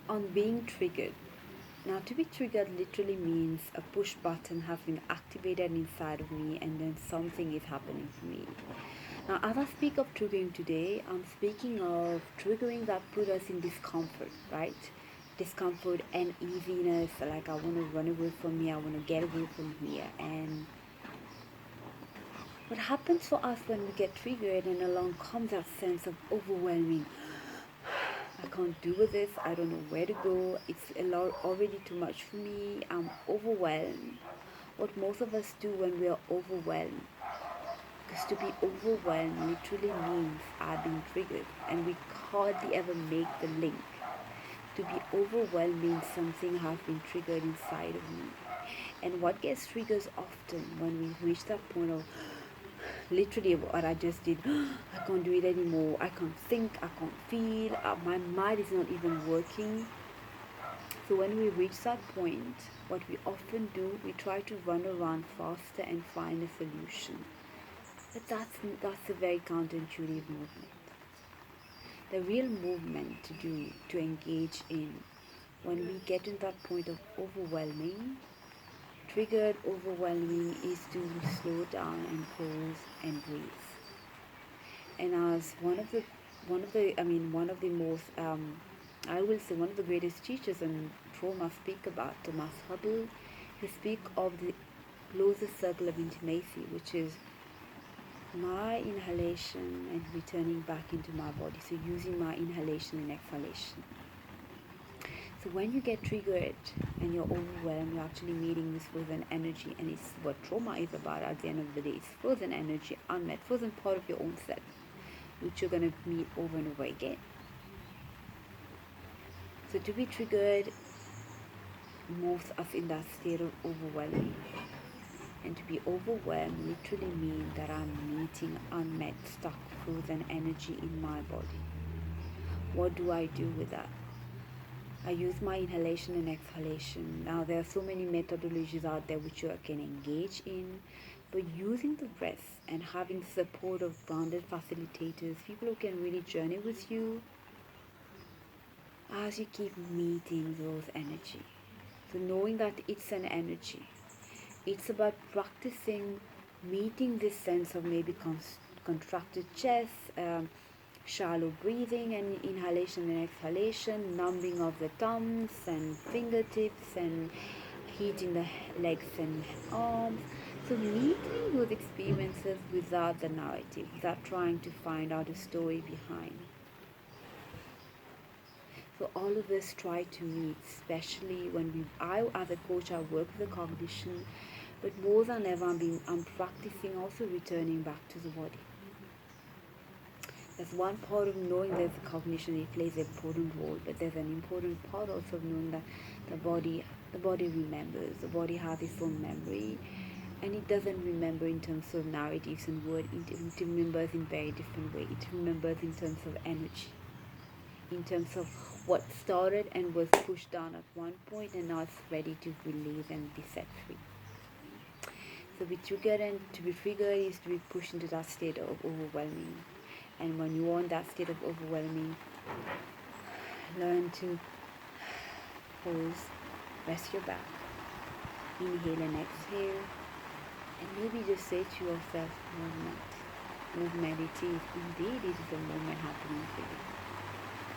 on being triggered. Now, to be triggered literally means a push button has been activated inside of me and then something is happening for me. Now, as I speak of triggering today, I'm speaking of triggering that put us in discomfort, right? Discomfort and easiness, like I want to run away from here, I want to get away from here. And what happens for us when we get triggered and along comes that sense of overwhelming, I can't do with this. I don't know where to go. It's a lot already too much for me. I'm overwhelmed. What most of us do when we are overwhelmed, because to be overwhelmed literally means I've been triggered, and we hardly ever make the link. To be overwhelmed means something has been triggered inside of me. And what gets triggered often when we reach that point of literally what I just did. I can't do it anymore. I can't think. I can't feel. My mind is not even working. So when we reach that point, what we often do, we try to run around faster and find a solution. But that's a very counterintuitive movement. The real movement to do, to engage in, when we get in that point of overwhelming, triggered overwhelming, is to slow down and pause and breathe. And as one of the most I will say one of the greatest teachers on trauma speak about, Thomas Hubble, he speak of the closest circle of intimacy, which is my inhalation and returning back into my body. So using my inhalation and exhalation. So when you get triggered and you're overwhelmed, you're actually meeting this frozen energy, and it's what trauma is about at the end of the day. It's frozen energy, unmet, frozen part of your own self, which you're going to meet over and over again. So to be triggered moves us in that state of overwhelming. And to be overwhelmed literally means that I'm meeting unmet, stuck, frozen energy in my body. What do I do with that? I use my inhalation and exhalation. Now there are so many methodologies out there which you can engage in, but using the breath and having the support of grounded facilitators, people who can really journey with you as you keep meeting those energy. So knowing that it's an energy, it's about practicing meeting this sense of maybe contracted chest, shallow breathing and inhalation and exhalation, numbing of the thumbs and fingertips, and heating the legs and arms. So meeting those experiences without the narrative, without trying to find out a story behind. So all of us try to meet, especially when I as a coach, I work with the cognition, but more than ever I'm practicing also returning back to the body. There's one part of knowing there's a cognition, it plays an important role, but there's an important part also of knowing that the body remembers, the body has its own memory, and it doesn't remember in terms of narratives and words, it remembers in very different way. It remembers in terms of energy, in terms of what started and was pushed down at one point and now it's ready to release and be set free. So to be triggered is to be pushed into that state of overwhelming. And when you're in that state of overwhelming, learn to pause, rest your back, inhale and exhale, and maybe just say to yourself, movement. Movement, it is indeed, it is a movement happening for you.